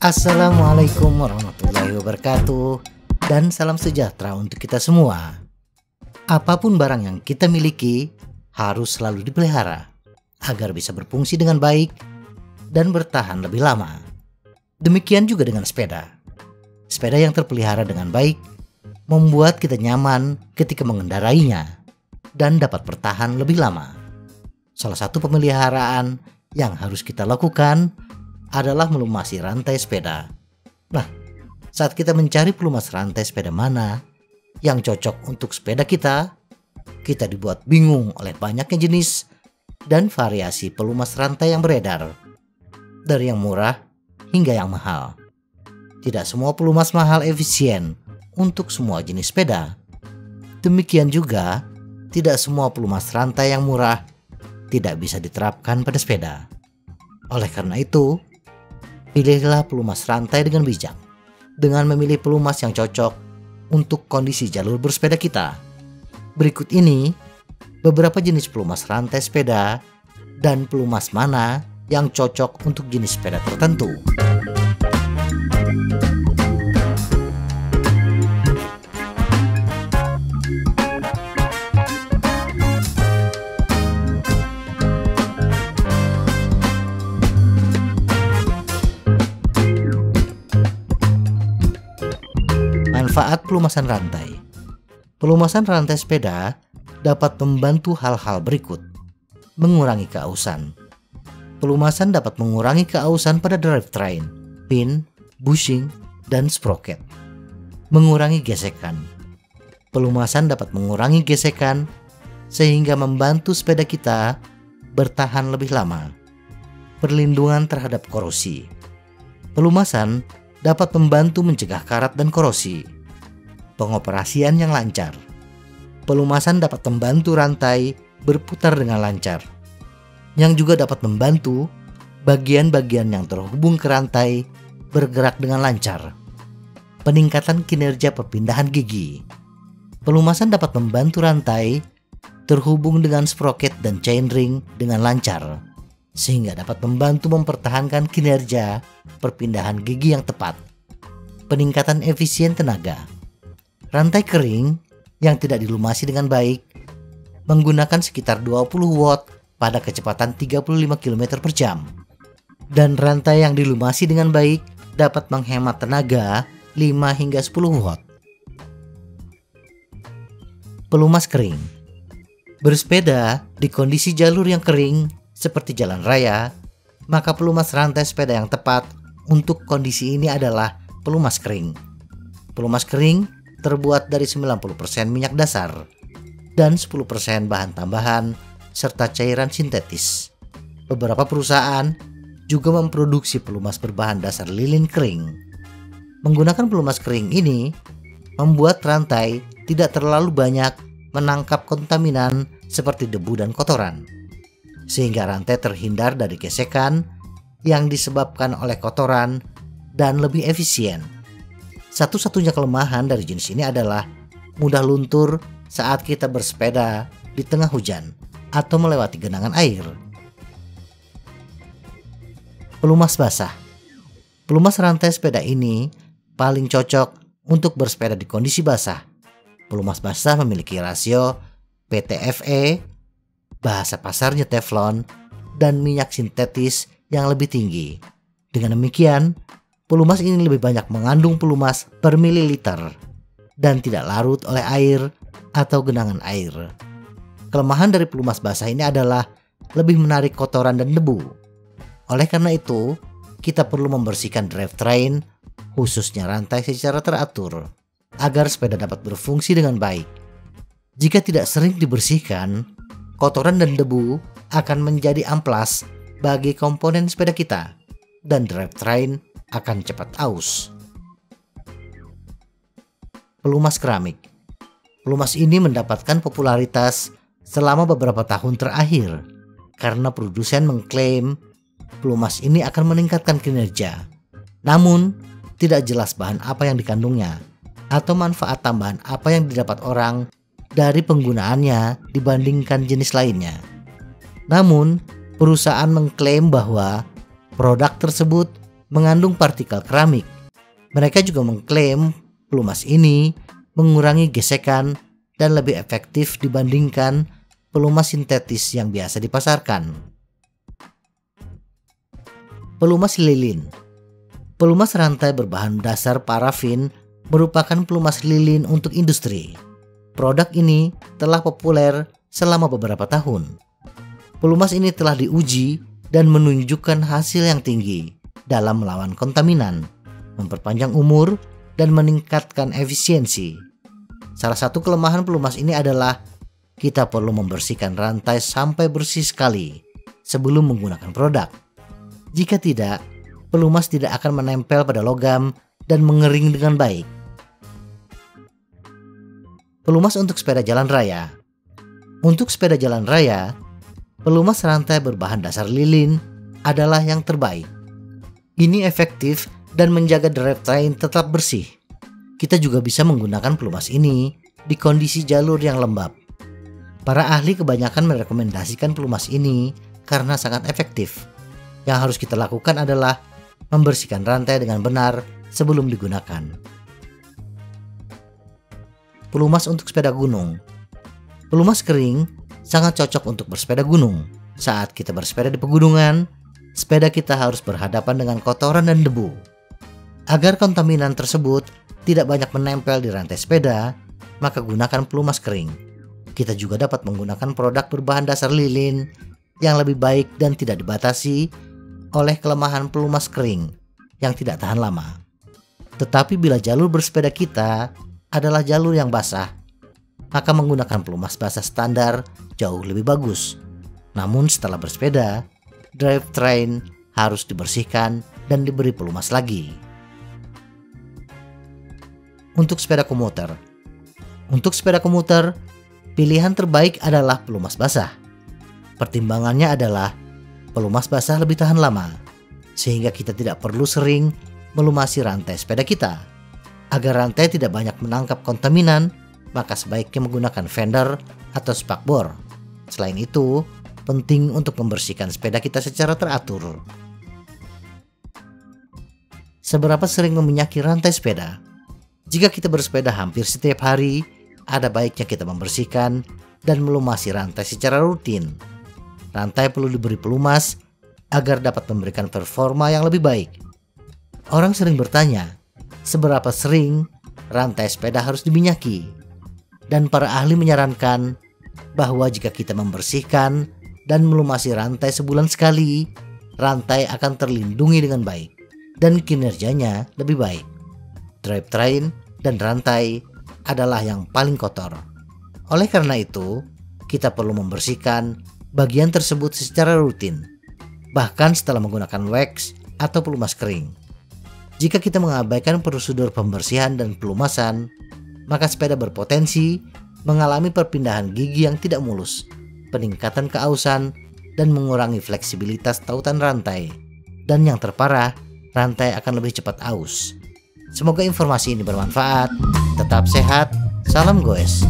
Assalamualaikum warahmatullahi wabarakatuh, dan salam sejahtera untuk kita semua. Apapun barang yang kita miliki harus selalu dipelihara agar bisa berfungsi dengan baik dan bertahan lebih lama. Demikian juga dengan sepeda. Sepeda yang terpelihara dengan baik membuat kita nyaman ketika mengendarainya dan dapat bertahan lebih lama. Salah satu pemeliharaan yang harus kita lakukan adalah melumasi rantai sepeda. Nah, saat kita mencari pelumas rantai sepeda mana yang cocok untuk sepeda kita dibuat bingung oleh banyaknya jenis dan variasi pelumas rantai yang beredar, dari yang murah hingga yang mahal. Tidak semua pelumas mahal efisien untuk semua jenis sepeda. Demikian juga, tidak semua pelumas rantai yang murah tidak bisa diterapkan pada sepeda. Oleh karena itu, pilihlah pelumas rantai dengan bijak, dengan memilih pelumas yang cocok untuk kondisi jalur bersepeda kita. Berikut ini beberapa jenis pelumas rantai sepeda dan pelumas mana yang cocok untuk jenis sepeda tertentu. Manfaat pelumasan rantai. Pelumasan rantai sepeda dapat membantu hal-hal berikut. Mengurangi keausan. Pelumasan dapat mengurangi keausan pada drivetrain, pin, bushing, dan sprocket. Mengurangi gesekan. Pelumasan dapat mengurangi gesekan sehingga membantu sepeda kita bertahan lebih lama. Perlindungan terhadap korosi. Pelumasan dapat membantu mencegah karat dan korosi. Pengoperasian yang lancar. Pelumasan dapat membantu rantai berputar dengan lancar, yang juga dapat membantu bagian-bagian yang terhubung ke rantai bergerak dengan lancar. Peningkatan kinerja perpindahan gigi. Pelumasan dapat membantu rantai terhubung dengan sprocket dan chainring dengan lancar, sehingga dapat membantu mempertahankan kinerja perpindahan gigi yang tepat. Peningkatan efisien tenaga. Rantai kering yang tidak dilumasi dengan baik menggunakan sekitar 20 watt pada kecepatan 35 km per jam. Dan rantai yang dilumasi dengan baik dapat menghemat tenaga 5 hingga 10 watt. Pelumas kering. Bersepeda di kondisi jalur yang kering seperti jalan raya, maka pelumas rantai sepeda yang tepat untuk kondisi ini adalah pelumas kering. Pelumas kering terbuat dari 90% minyak dasar dan 10% bahan tambahan serta cairan sintetis. Beberapa perusahaan juga memproduksi pelumas berbahan dasar lilin kering. Menggunakan pelumas kering ini membuat rantai tidak terlalu banyak menangkap kontaminan seperti debu dan kotoran, sehingga rantai terhindar dari gesekan yang disebabkan oleh kotoran dan lebih efisien. Satu-satunya kelemahan dari jenis ini adalah mudah luntur saat kita bersepeda di tengah hujan atau melewati genangan air. Pelumas basah. Pelumas rantai sepeda ini paling cocok untuk bersepeda di kondisi basah. Pelumas basah memiliki rasio PTFE, bahasa pasarnya teflon, dan minyak sintetis yang lebih tinggi. Dengan demikian, pelumas ini lebih banyak mengandung pelumas per mililiter dan tidak larut oleh air atau genangan air. Kelemahan dari pelumas basah ini adalah lebih menarik kotoran dan debu. Oleh karena itu, kita perlu membersihkan drivetrain, khususnya rantai secara teratur, agar sepeda dapat berfungsi dengan baik. Jika tidak sering dibersihkan, kotoran dan debu akan menjadi amplas bagi komponen sepeda kita, dan drivetrain akan cepat aus. Pelumas keramik. Pelumas ini mendapatkan popularitas selama beberapa tahun terakhir karena produsen mengklaim pelumas ini akan meningkatkan kinerja. Namun, tidak jelas bahan apa yang dikandungnya atau manfaat tambahan apa yang didapat orang dari penggunaannya dibandingkan jenis lainnya. Namun, perusahaan mengklaim bahwa produk tersebut mengandung partikel keramik. Mereka juga mengklaim pelumas ini mengurangi gesekan dan lebih efektif dibandingkan pelumas sintetis yang biasa dipasarkan. Pelumas lilin. Pelumas rantai berbahan dasar parafin merupakan pelumas lilin untuk industri. Produk ini telah populer selama beberapa tahun. Pelumas ini telah diuji dan menunjukkan hasil yang tinggi dalam melawan kontaminan, memperpanjang umur, dan meningkatkan efisiensi. Salah satu kelemahan pelumas ini adalah kita perlu membersihkan rantai sampai bersih sekali sebelum menggunakan produk. Jika tidak, pelumas tidak akan menempel pada logam dan mengering dengan baik. Pelumas untuk sepeda jalan raya. Untuk sepeda jalan raya, pelumas rantai berbahan dasar lilin adalah yang terbaik. Ini efektif dan menjaga drivetrain tetap bersih. Kita juga bisa menggunakan pelumas ini di kondisi jalur yang lembab. Para ahli kebanyakan merekomendasikan pelumas ini karena sangat efektif. Yang harus kita lakukan adalah membersihkan rantai dengan benar sebelum digunakan. Pelumas untuk sepeda gunung. Pelumas kering sangat cocok untuk bersepeda gunung. Saat kita bersepeda di pegunungan, sepeda kita harus berhadapan dengan kotoran dan debu. Agar kontaminan tersebut tidak banyak menempel di rantai sepeda, maka gunakan pelumas kering. Kita juga dapat menggunakan produk berbahan dasar lilin yang lebih baik dan tidak dibatasi oleh kelemahan pelumas kering yang tidak tahan lama. Tetapi bila jalur bersepeda kita adalah jalur yang basah, maka menggunakan pelumas basah standar jauh lebih bagus. Namun setelah bersepeda, drivetrain harus dibersihkan dan diberi pelumas lagi. Untuk sepeda komuter. Untuk sepeda komuter, pilihan terbaik adalah pelumas basah. Pertimbangannya adalah pelumas basah lebih tahan lama, sehingga kita tidak perlu sering melumasi rantai sepeda kita. Agar rantai tidak banyak menangkap kontaminan, maka sebaiknya menggunakan fender atau spakbor. Selain itu, penting untuk membersihkan sepeda kita secara teratur. Seberapa sering meminyaki rantai sepeda? Jika kita bersepeda hampir setiap hari, ada baiknya kita membersihkan dan melumasi rantai secara rutin. Rantai perlu diberi pelumas agar dapat memberikan performa yang lebih baik. Orang sering bertanya, seberapa sering rantai sepeda harus diminyaki? Dan para ahli menyarankan bahwa jika kita membersihkan dan melumasi rantai sebulan sekali, rantai akan terlindungi dengan baik dan kinerjanya lebih baik. Drivetrain dan rantai adalah yang paling kotor. Oleh karena itu, kita perlu membersihkan bagian tersebut secara rutin, bahkan setelah menggunakan wax atau pelumas kering. Jika kita mengabaikan prosedur pembersihan dan pelumasan, maka sepeda berpotensi mengalami perpindahan gigi yang tidak mulus, peningkatan keausan, dan mengurangi fleksibilitas tautan rantai. Dan yang terparah, rantai akan lebih cepat aus. Semoga informasi ini bermanfaat. Tetap sehat, salam goes.